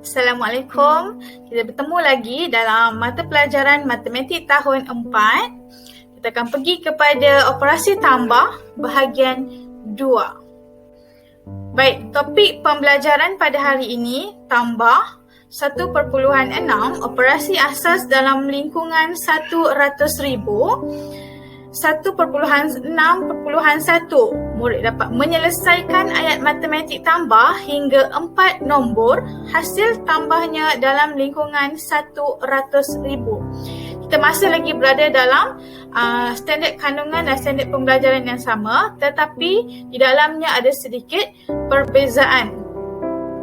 Assalamualaikum. Kita bertemu lagi dalam mata pelajaran Matematik tahun 4. Kita akan pergi kepada operasi tambah bahagian 2. Baik, topik pembelajaran pada hari ini tambah 1.6 operasi asas dalam lingkungan 100,000. 1.6.1 murid dapat menyelesaikan ayat matematik tambah hingga 4 nombor hasil tambahnya dalam lingkungan 100,000. Kita masih lagi berada dalam standard kandungan dan standard pembelajaran yang sama, tetapi di dalamnya ada sedikit perbezaan.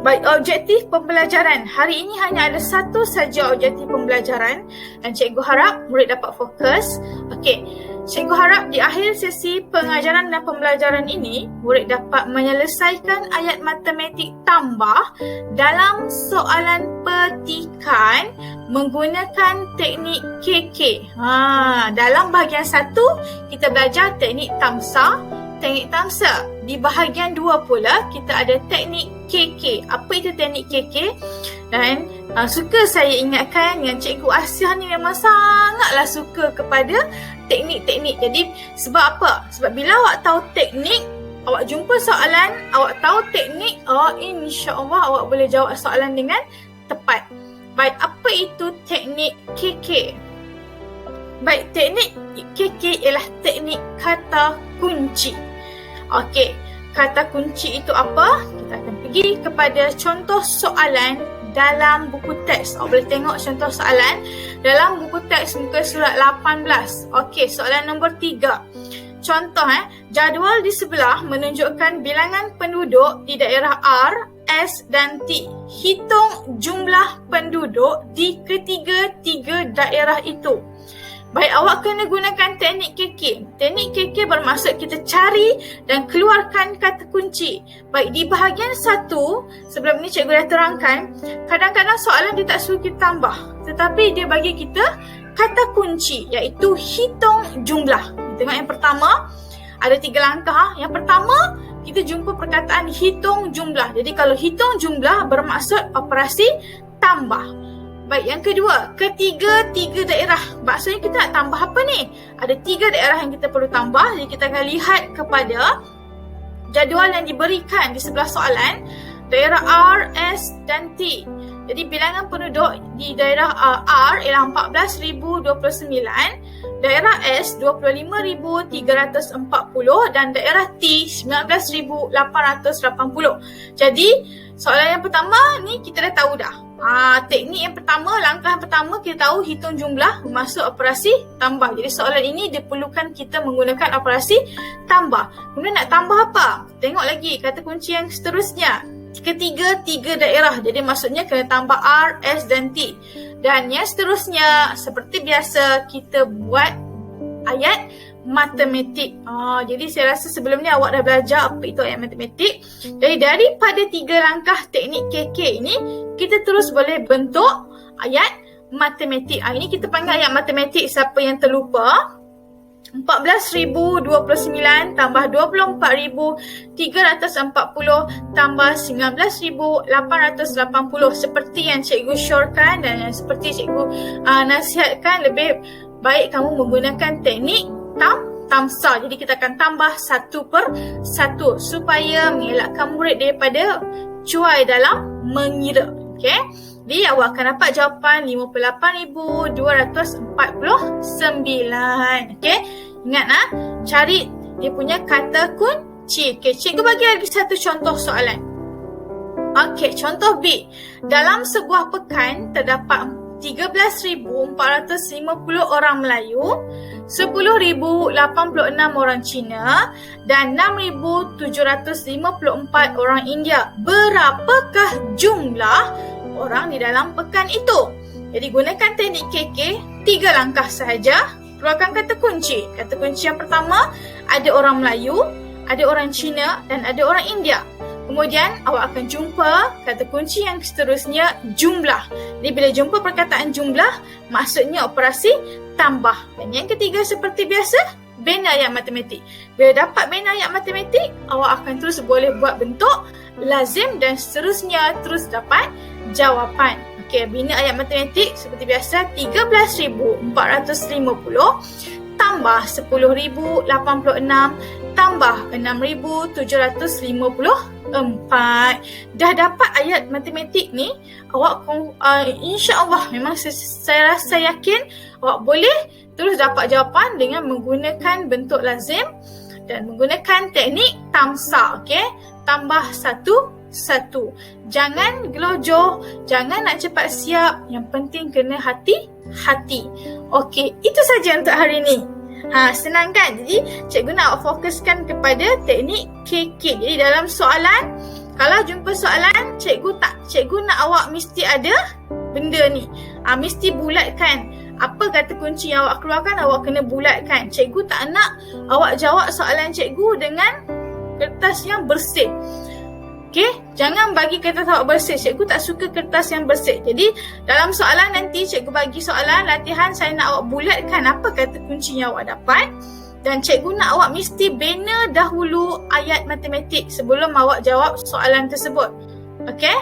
Baik, objektif pembelajaran. Hari ini hanya ada satu saja objektif pembelajaran dan cikgu harap murid dapat fokus. Okey, cikgu harap di akhir sesi pengajaran dan pembelajaran ini, murid dapat menyelesaikan ayat matematik tambah dalam soalan petikan menggunakan teknik KK. Dalam bahagian 1, kita belajar teknik tamsa. Di bahagian 2 pula, kita ada teknik KK. Apa itu teknik KK? Dan suka saya ingatkan yang Cikgu Asyah ni memang sangatlah suka kepada teknik-teknik. Jadi sebab apa? Sebab bila awak tahu teknik, awak jumpa soalan, awak tahu teknik, insya-Allah awak boleh jawab soalan dengan tepat. Baik, apa itu teknik KK? Baik, teknik KK ialah teknik kata kunci. Okey, kata kunci itu apa? Kita akan pergi kepada contoh soalan dalam buku teks. Awak boleh tengok contoh soalan dalam buku teks muka surat 18. Okey, soalan nombor 3. Contoh, jadual di sebelah menunjukkan bilangan penduduk di daerah R, S dan T. Hitung jumlah penduduk di ketiga-tiga daerah itu. Baik, awak kena gunakan teknik KK. Teknik KK bermaksud kita cari dan keluarkan kata kunci. Baik, di bahagian 1, sebelum ni cikgu dah terangkan, kadang-kadang soalan dia tak suruh kita tambah. Tetapi dia bagi kita kata kunci, iaitu hitung jumlah. Tengok yang pertama, ada 3 langkah. Yang pertama, kita jumpa perkataan hitung jumlah. Jadi kalau hitung jumlah bermaksud operasi tambah. Baik, yang kedua, ketiga-tiga daerah. Maksudnya kita nak tambah apa ni? Ada 3 daerah yang kita perlu tambah. Jadi kita akan lihat kepada jadual yang diberikan di sebelah soalan. Daerah R, S dan T. Jadi bilangan penduduk di daerah R ialah 14,029. Daerah S 25,340 dan daerah T 19,880. Jadi soalan yang pertama ni kita dah tahu dah. Teknik yang pertama, langkah yang pertama kita tahu hitung jumlah bermaksud operasi tambah. Jadi soalan ini diperlukan kita menggunakan operasi tambah. Kemudian nak tambah apa? Tengok lagi kata kunci yang seterusnya. Ketiga-tiga daerah. Jadi maksudnya kena tambah R, S dan T. Dan yang seterusnya, seperti biasa kita buat ayat matematik. Jadi saya rasa sebelum ni awak dah belajar apa itu ayat matematik. Jadi daripada 3 langkah teknik KK ini, kita terus boleh bentuk ayat matematik. Ini kita panggil ayat matematik, siapa yang terlupa. 14,029 tambah 24,340 tambah 19,880. Seperti yang cikgu syorkan dan seperti cikgu nasihatkan, lebih baik kamu menggunakan teknik tamsa. Jadi kita akan tambah 1/1 supaya mengelakkan murid daripada cuai dalam mengira. Okey. Jadi awak akan dapat jawapan 58,249. Okey. Ingat cari dia punya kata kunci. Okey, cikgu bagi lagi satu contoh soalan. Okey, contoh B. Dalam sebuah pekan terdapat 13,450 orang Melayu, 10,086 orang Cina dan 6,754 orang India. Berapakah jumlah orang di dalam pekan itu? Jadi gunakan teknik KK, 3 langkah sahaja. Keluarkan kata kunci. Kata kunci yang pertama, ada orang Melayu, ada orang Cina dan ada orang India. Kemudian awak akan jumpa kata kunci yang seterusnya, jumlah. Jadi bila jumpa perkataan jumlah, maksudnya operasi tambah. Dan yang ketiga seperti biasa, bina ayat matematik. Bila dapat bina ayat matematik, awak akan terus boleh buat bentuk lazim dan seterusnya terus dapat jawapan. Okey, bina ayat matematik seperti biasa 13,450 tambah 10,086 tambah 6,754. Dah dapat ayat matematik ni, awak insya-Allah memang saya rasa yakin awak boleh terus dapat jawapan dengan menggunakan bentuk lazim dan menggunakan teknik tamsa. Okey, tambah satu. Jangan gelojoh, jangan nak cepat siap, yang penting kena hati-hati. Okey, itu saja untuk hari ni. Senang kan? Jadi cikgu nak fokuskan kepada teknik KK. Jadi dalam soalan, kalau jumpa soalan, cikgu nak awak mesti ada benda ni. Mesti bulatkan. Apa kata kunci yang awak keluarkan, awak kena bulatkan. Cikgu tak nak awak jawab soalan cikgu dengan kertas yang bersih. Okey, jangan bagi kertas awak bersih. Cikgu tak suka kertas yang bersih. Jadi, dalam soalan nanti cikgu bagi soalan latihan, saya nak awak bulatkan apa kata kunci yang awak dapat. Dan cikgu nak awak mesti bina dahulu ayat matematik sebelum awak jawab soalan tersebut. Okey?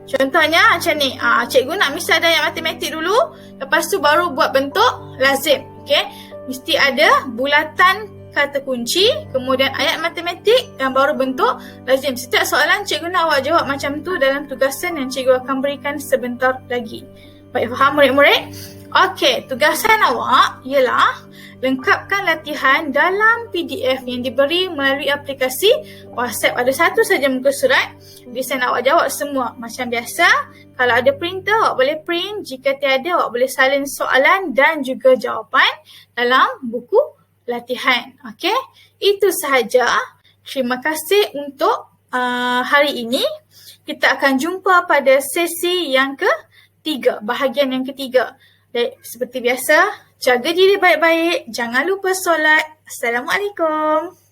Contohnya macam ni. Cikgu nak mesti ada ayat matematik dulu. Lepas tu baru buat bentuk lazim. Okey? Mesti ada bulatan kata kunci, kemudian ayat matematik dan baru bentuk lazim. Setiap soalan cikgu nak awak jawab macam tu dalam tugasan yang cikgu akan berikan sebentar lagi. Baik, faham murid-murid? Okey, tugasan awak ialah lengkapkan latihan dalam PDF yang diberi melalui aplikasi WhatsApp. Ada satu saja muka surat. Jadi saya nak awak jawab semua. Macam biasa, kalau ada printer awak boleh print. Jika tiada, awak boleh salin soalan dan juga jawapan dalam buku latihan. Okey, itu sahaja. Terima kasih untuk hari ini. Kita akan jumpa pada sesi yang ketiga, bahagian yang ketiga. Seperti biasa, jaga diri baik-baik. Jangan lupa solat. Assalamualaikum.